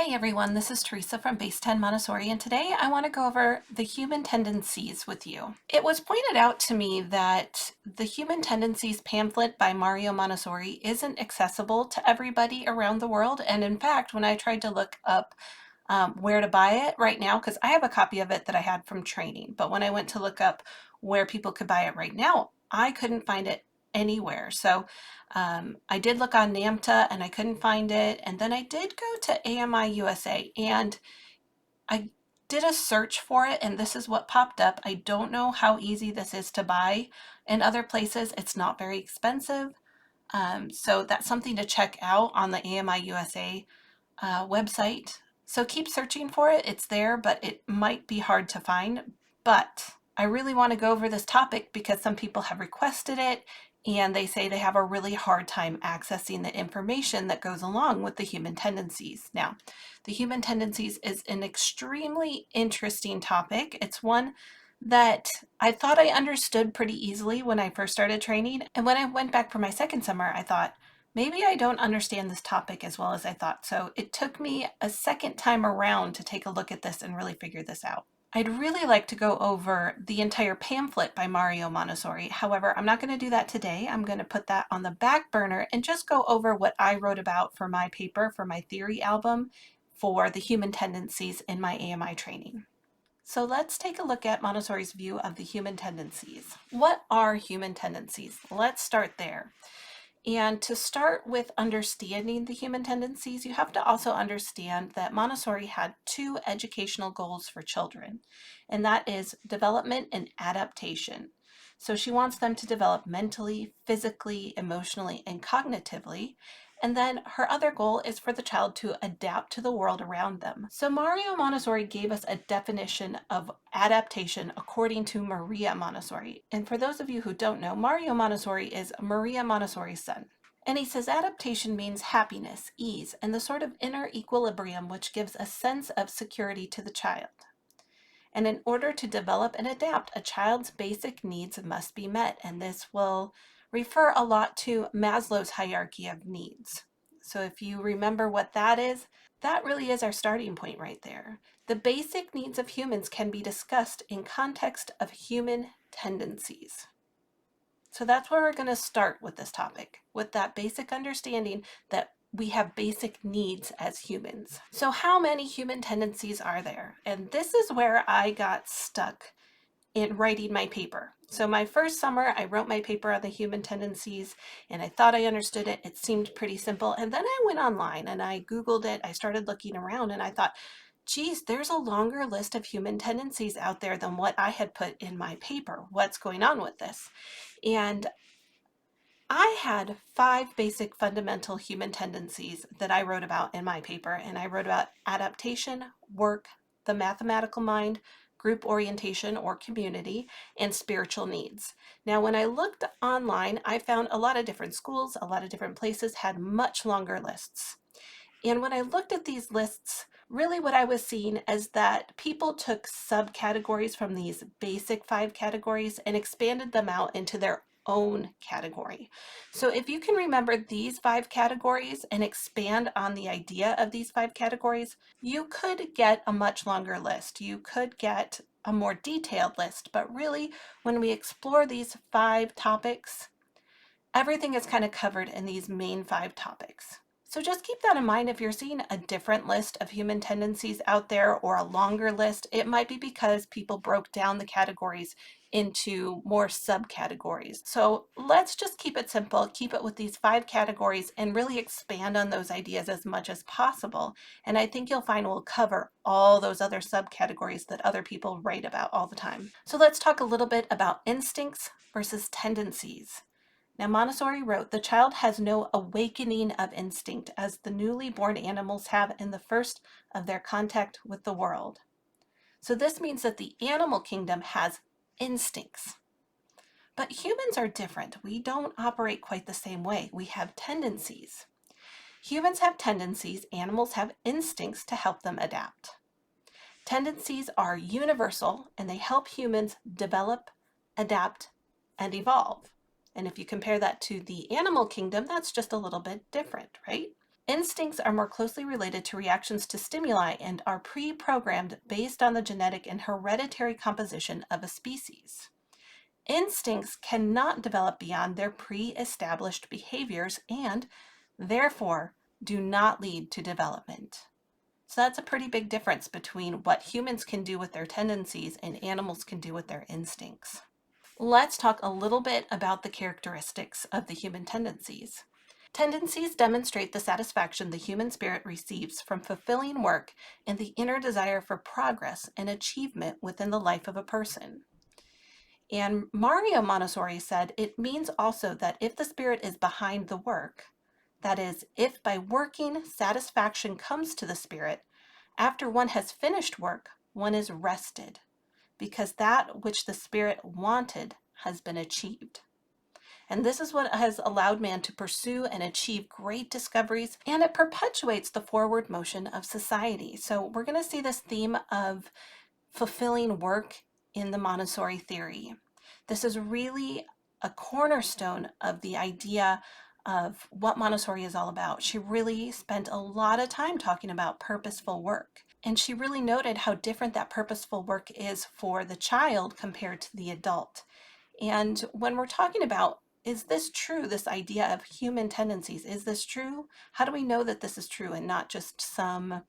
Hey everyone, this is Teresa from Base 10 Montessori, and today I want to go over the human tendencies with you. It was pointed out to me that the Human Tendencies pamphlet by Mario Montessori isn't accessible to everybody around the world, and in fact, when I tried to look up where to buy it right now, because I have a copy of it that I had from training, but when I went to look up where people could buy it right now, I couldn't find it anywhere. So I did look on NAMTA and I couldn't find it. And then I did go to AMI USA and I did a search for it, and this is what popped up. I don't know how easy this is to buy in other places. It's not very expensive. So that's something to check out on the AMI USA website. So keep searching for it. It's there, but it might be hard to find. But I really want to go over this topic because some people have requested it and they say they have a really hard time accessing the information that goes along with the human tendencies. Now, the human tendencies is an extremely interesting topic. It's one that I thought I understood pretty easily when I first started training. And when I went back for my second summer, I thought, maybe I don't understand this topic as well as I thought. So it took me a second time around to take a look at this and really figure this out. I'd really like to go over the entire pamphlet by Mario Montessori. However, I'm not going to do that today. I'm going to put that on the back burner and just go over what I wrote about for my paper, for my theory album, for the human tendencies in my AMI training. So let's take a look at Montessori's view of the human tendencies. What are human tendencies? Let's start there. And to start with understanding the human tendencies, you have to also understand that Montessori had two educational goals for children, and that is development and adaptation. So she wants them to develop mentally, physically, emotionally, and cognitively. And then her other goal is for the child to adapt to the world around them. So Mario Montessori gave us a definition of adaptation according to Maria Montessori. And for those of you who don't know, Mario Montessori is Maria Montessori's son. And he says adaptation means happiness, ease, and the sort of inner equilibrium which gives a sense of security to the child. And in order to develop and adapt, a child's basic needs must be met. And this will refer a lot to Maslow's hierarchy of needs. So if you remember what that is, that really is our starting point right there. The basic needs of humans can be discussed in context of human tendencies. So that's where we're going to start with this topic, with that basic understanding that we have basic needs as humans. So how many human tendencies are there? And this is where I got stuck in writing my paper. So my first summer, I wrote my paper on the human tendencies and I thought I understood it. It seemed pretty simple. And then I went online and I Googled it. I started looking around and I thought, geez, there's a longer list of human tendencies out there than what I had put in my paper. What's going on with this? And I had 5 basic fundamental human tendencies that I wrote about in my paper, and I wrote about adaptation, work, the mathematical mind, group orientation or community, and spiritual needs. Now, when I looked online, I found a lot of different schools, a lot of different places had much longer lists. And when I looked at these lists, really what I was seeing is that people took subcategories from these basic 5 categories and expanded them out into their own category. So if you can remember these 5 categories and expand on the idea of these 5 categories, you could get a much longer list. You could get a more detailed list, but really when we explore these 5 topics, everything is kind of covered in these main 5 topics. So just keep that in mind. If you're seeing a different list of human tendencies out there or a longer list, it might be because people broke down the categories into more subcategories. So let's just keep it simple, keep it with these 5 categories and really expand on those ideas as much as possible. And I think you'll find we'll cover all those other subcategories that other people write about all the time. So let's talk a little bit about instincts versus tendencies. Now, Montessori wrote, the child has no awakening of instinct as the newly born animals have in the first of their contact with the world. So this means that the animal kingdom has instincts. But humans are different. We don't operate quite the same way. We have tendencies. Humans have tendencies, animals have instincts to help them adapt. Tendencies are universal and they help humans develop, adapt, and evolve. And if you compare that to the animal kingdom, that's just a little bit different, right? Instincts are more closely related to reactions to stimuli and are pre-programmed based on the genetic and hereditary composition of a species. Instincts cannot develop beyond their pre-established behaviors and, therefore, do not lead to development. So that's a pretty big difference between what humans can do with their tendencies and animals can do with their instincts. Let's talk a little bit about the characteristics of the human tendencies. Tendencies demonstrate the satisfaction the human spirit receives from fulfilling work and the inner desire for progress and achievement within the life of a person. And Mario Montessori said it means also that if the spirit is behind the work, that is, if by working satisfaction comes to the spirit, after one has finished work, one is rested, because that which the spirit wanted has been achieved. And this is what has allowed man to pursue and achieve great discoveries, and it perpetuates the forward motion of society. So we're going to see this theme of fulfilling work in the Montessori theory. This is really a cornerstone of the idea of what Montessori is all about. She really spent a lot of time talking about purposeful work. And she really noted how different that purposeful work is for the child compared to the adult. And when we're talking about, is this true, this idea of human tendencies, is this true? How do we know that this is true and not just some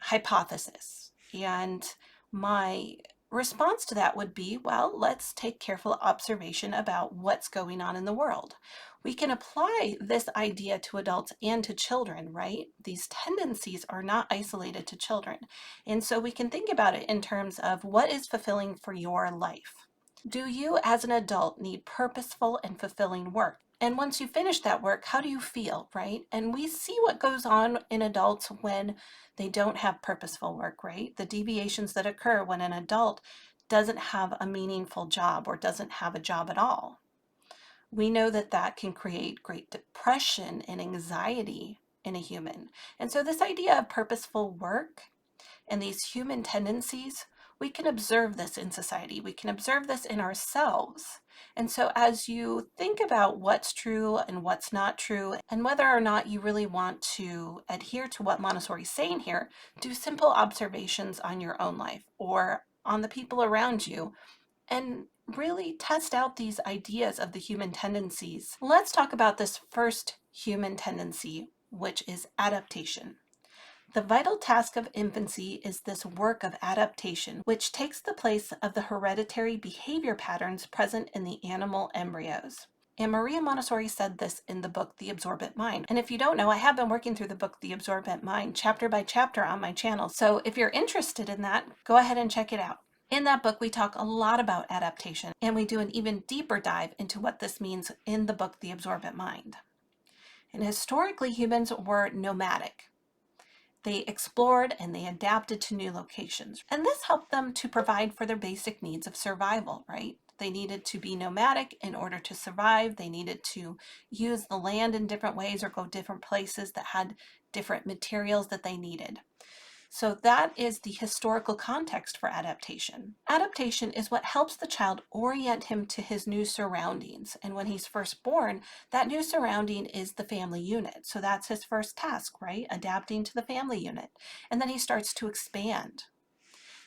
hypothesis? And my response to that would be, well, let's take careful observation about what's going on in the world. We can apply this idea to adults and to children, right? These tendencies are not isolated to children. And so we can think about it in terms of what is fulfilling for your life. Do you as an adult need purposeful and fulfilling work? And once you finish that work, how do you feel, right? And we see what goes on in adults when they don't have purposeful work, right? The deviations that occur when an adult doesn't have a meaningful job or doesn't have a job at all. We know that that can create great depression and anxiety in a human. And so this idea of purposeful work and these human tendencies, we can observe this in society. We can observe this in ourselves. And so as you think about what's true and what's not true, and whether or not you really want to adhere to what Montessori is saying here, do simple observations on your own life or on the people around you, and really test out these ideas of the human tendencies. Let's talk about this first human tendency, which is adaptation. The vital task of infancy is this work of adaptation, which takes the place of the hereditary behavior patterns present in the animal embryos. And Maria Montessori said this in the book, The Absorbent Mind. And if you don't know, I have been working through the book, The Absorbent Mind, chapter by chapter on my channel. So if you're interested in that, go ahead and check it out. In that book, we talk a lot about adaptation, and we do an even deeper dive into what this means in the book, The Absorbent Mind. And historically, humans were nomadic. They explored and they adapted to new locations. And this helped them to provide for their basic needs of survival, right? They needed to be nomadic in order to survive. They needed to use the land in different ways or go different places that had different materials that they needed. So that is the historical context for adaptation. Adaptation is what helps the child orient him to his new surroundings. And when he's first born, that new surrounding is the family unit. So that's his first task, right? Adapting to the family unit. And then he starts to expand.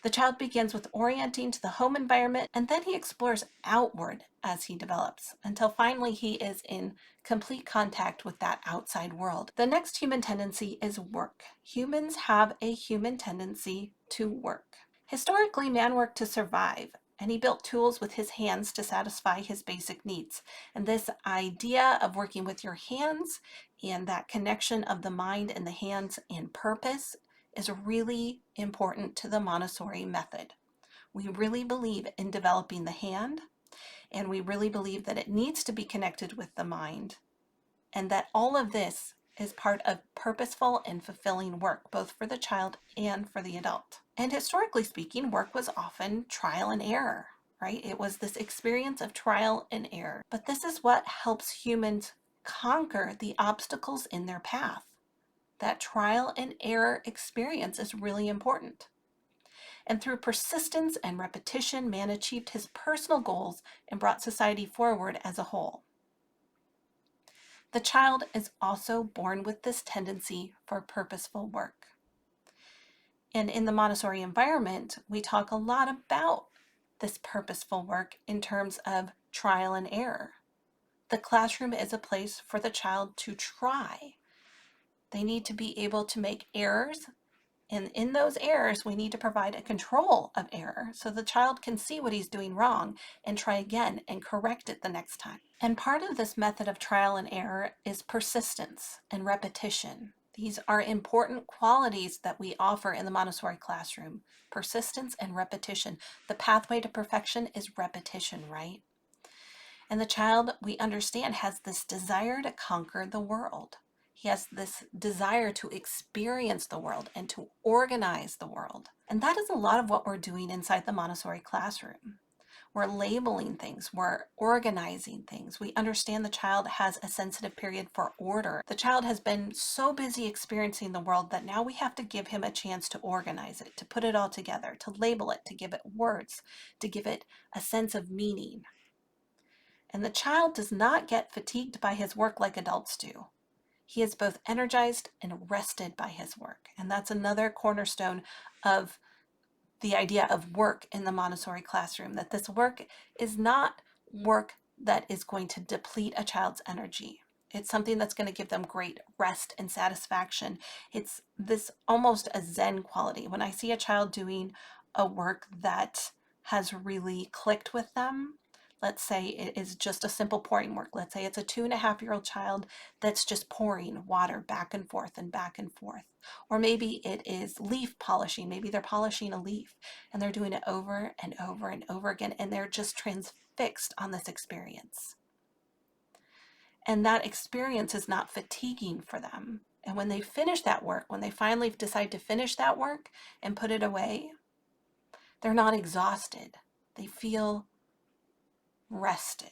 The child begins with orienting to the home environment, and then he explores outward as he develops, until finally he is in complete contact with that outside world. The next human tendency is work. Humans have a human tendency to work. Historically, man worked to survive, and he built tools with his hands to satisfy his basic needs. And this idea of working with your hands and that connection of the mind and the hands and purpose is really important to the Montessori method. We really believe in developing the hand, and we really believe that it needs to be connected with the mind, and that all of this is part of purposeful and fulfilling work, both for the child and for the adult. And historically speaking, work was often trial and error, right? It was this experience of trial and error. But this is what helps humans conquer the obstacles in their path. That trial and error experience is really important. And through persistence and repetition, man achieved his personal goals and brought society forward as a whole. The child is also born with this tendency for purposeful work. And in the Montessori environment, we talk a lot about this purposeful work in terms of trial and error. The classroom is a place for the child to try. They need to be able to make errors, and in those errors, we need to provide a control of error so the child can see what he's doing wrong and try again and correct it the next time. And part of this method of trial and error is persistence and repetition. These are important qualities that we offer in the Montessori classroom. Persistence and repetition. The pathway to perfection is repetition, right? And the child, we understand, has this desire to conquer the world. He has this desire to experience the world and to organize the world. And that is a lot of what we're doing inside the Montessori classroom. We're labeling things, we're organizing things. We understand the child has a sensitive period for order. The child has been so busy experiencing the world that now we have to give him a chance to organize it, to put it all together, to label it, to give it words, to give it a sense of meaning. And the child does not get fatigued by his work like adults do. He is both energized and rested by his work. And that's another cornerstone of the idea of work in the Montessori classroom, that this work is not work that is going to deplete a child's energy. It's something that's going to give them great rest and satisfaction. It's this almost a Zen quality. When I see a child doing a work that has really clicked with them, let's say it is just a simple pouring work. Let's say it's a 2.5-year-old child that's just pouring water back and forth and back and forth. Or maybe it is leaf polishing. Maybe they're polishing a leaf and they're doing it over and over and over again, and they're just transfixed on this experience. And that experience is not fatiguing for them. And when they finish that work, when they finally decide to finish that work and put it away, they're not exhausted. They feel rested.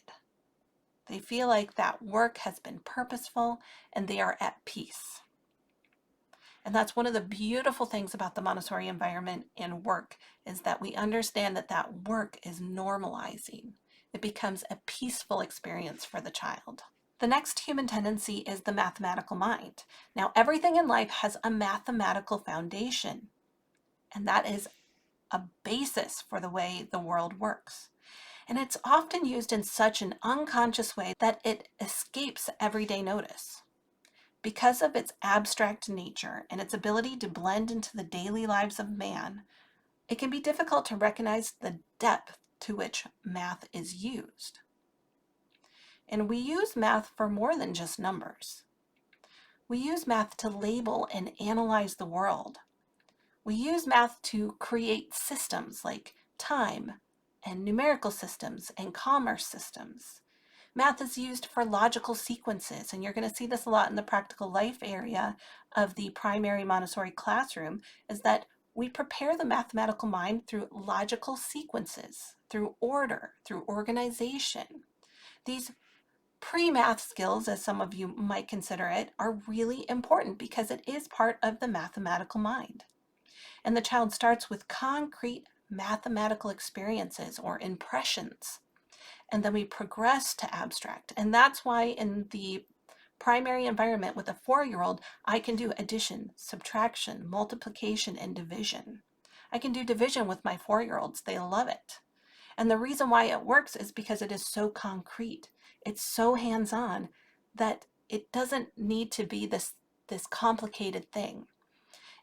They feel like that work has been purposeful and they are at peace. And that's one of the beautiful things about the Montessori environment and work, is that we understand that that work is normalizing. It becomes a peaceful experience for the child. The next human tendency is the mathematical mind. Now, everything in life has a mathematical foundation, and that is a basis for the way the world works. And it's often used in such an unconscious way that it escapes everyday notice. Because of its abstract nature and its ability to blend into the daily lives of man, it can be difficult to recognize the depth to which math is used. And we use math for more than just numbers. We use math to label and analyze the world. We use math to create systems like time and numerical systems and commerce systems. Math is used for logical sequences, and you're going to see this a lot in the practical life area of the primary Montessori classroom, is that we prepare the mathematical mind through logical sequences, through order, through organization. These pre-math skills, as some of you might consider it, are really important because it is part of the mathematical mind. And the child starts with concrete mathematical experiences or impressions, and then we progress to abstract. And that's why in the primary environment with a 4-year-old, I can do addition, subtraction, multiplication, and division. I can do division with my 4-year-olds. They love it. And the reason why it works is because it is so concrete. It's so hands-on that it doesn't need to be this complicated thing.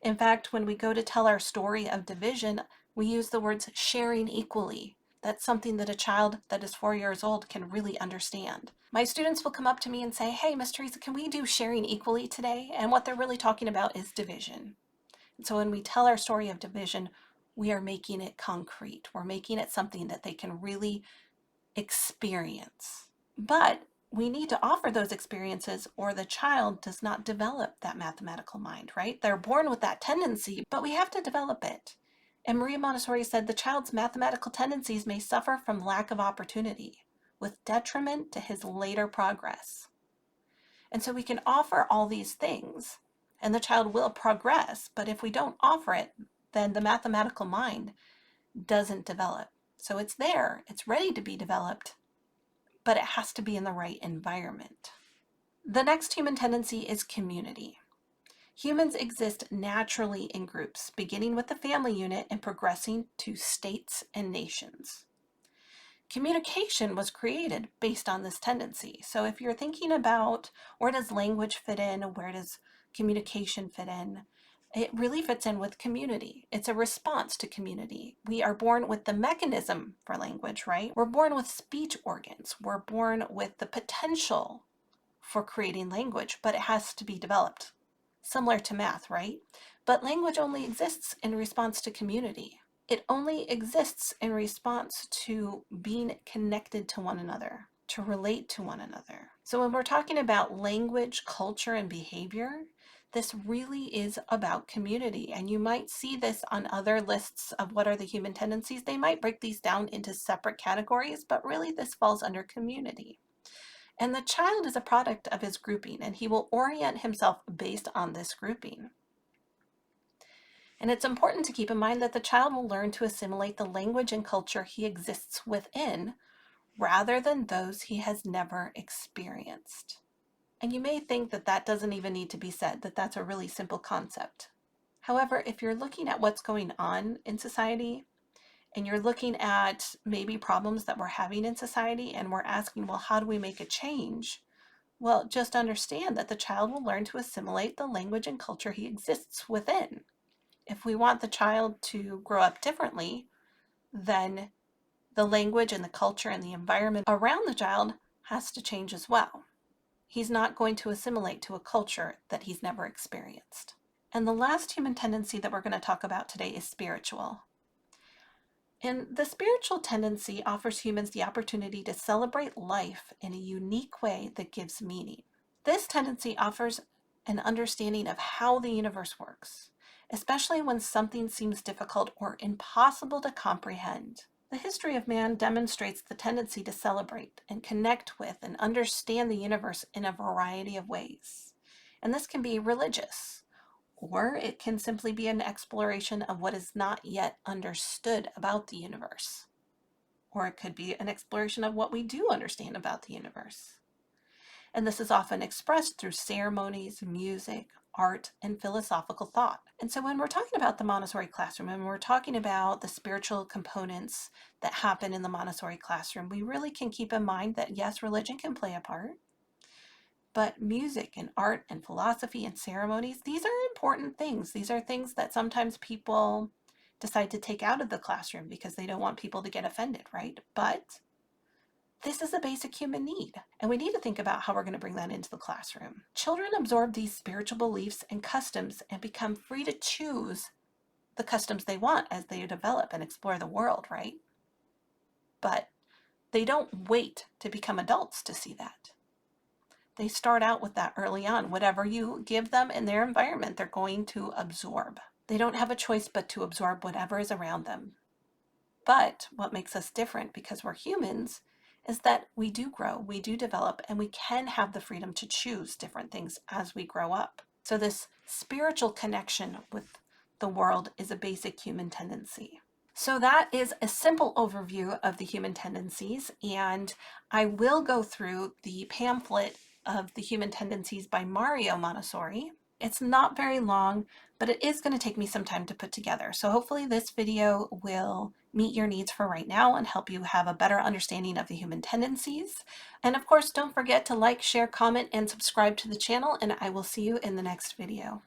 In fact, when we go to tell our story of division, we use the words sharing equally. That's something that a child that is 4 years old can really understand. My students will come up to me and say, "Hey, Miss Teresa, can we do sharing equally today?" And what they're really talking about is division. And so when we tell our story of division, we are making it concrete. We're making it something that they can really experience. But we need to offer those experiences or the child does not develop that mathematical mind, right? They're born with that tendency, but we have to develop it. And Maria Montessori said the child's mathematical tendencies may suffer from lack of opportunity, with detriment to his later progress. And so we can offer all these things, and the child will progress, but if we don't offer it, then the mathematical mind doesn't develop. So it's there, it's ready to be developed, but it has to be in the right environment. The next human tendency is community. Humans exist naturally in groups, beginning with the family unit and progressing to states and nations. Communication was created based on this tendency. So if you're thinking about where does language fit in, where does communication fit in, it really fits in with community. It's a response to community. We are born with the mechanism for language, right? We're born with speech organs. We're born with the potential for creating language, but it has to be developed. Similar to math, right? But language only exists in response to community. It only exists in response to being connected to one another, to relate to one another. So when we're talking about language, culture, and behavior, this really is about community. And you might see this on other lists of what are the human tendencies. They might break these down into separate categories, but really this falls under community. And the child is a product of his grouping, and he will orient himself based on this grouping. And it's important to keep in mind that the child will learn to assimilate the language and culture he exists within rather than those he has never experienced. And you may think that that doesn't even need to be said, that that's a really simple concept. However, if you're looking at what's going on in society, and you're looking at maybe problems that we're having in society, and we're asking, well, how do we make a change? Well, just understand that the child will learn to assimilate the language and culture he exists within. If we want the child to grow up differently, then the language and the culture and the environment around the child has to change as well. He's not going to assimilate to a culture that he's never experienced. And the last human tendency that we're going to talk about today is spiritual. And the spiritual tendency offers humans the opportunity to celebrate life in a unique way that gives meaning. This tendency offers an understanding of how the universe works, especially when something seems difficult or impossible to comprehend. The history of man demonstrates the tendency to celebrate and connect with and understand the universe in a variety of ways. And this can be religious, or it can simply be an exploration of what is not yet understood about the universe. Or it could be an exploration of what we do understand about the universe. And this is often expressed through ceremonies, music, art, and philosophical thought. And so when we're talking about the Montessori classroom and we're talking about the spiritual components that happen in the Montessori classroom, we really can keep in mind that yes, religion can play a part, but music and art and philosophy and ceremonies, these are important things. These are things that sometimes people decide to take out of the classroom because they don't want people to get offended, right? But this is a basic human need, and we need to think about how we're going to bring that into the classroom. Children absorb these spiritual beliefs and customs and become free to choose the customs they want as they develop and explore the world, right? But they don't wait to become adults to see that. They start out with that early on. Whatever you give them in their environment, they're going to absorb. They don't have a choice but to absorb whatever is around them. But what makes us different, because we're humans, is that we do grow, we do develop, and we can have the freedom to choose different things as we grow up. So this spiritual connection with the world is a basic human tendency. So that is a simple overview of the human tendencies, and I will go through the pamphlet of the human tendencies by Mario Montessori. It's not very long, but it is going to take me some time to put together. So hopefully this video will meet your needs for right now and help you have a better understanding of the human tendencies. And of course, don't forget to like, share, comment, and subscribe to the channel, and I will see you in the next video.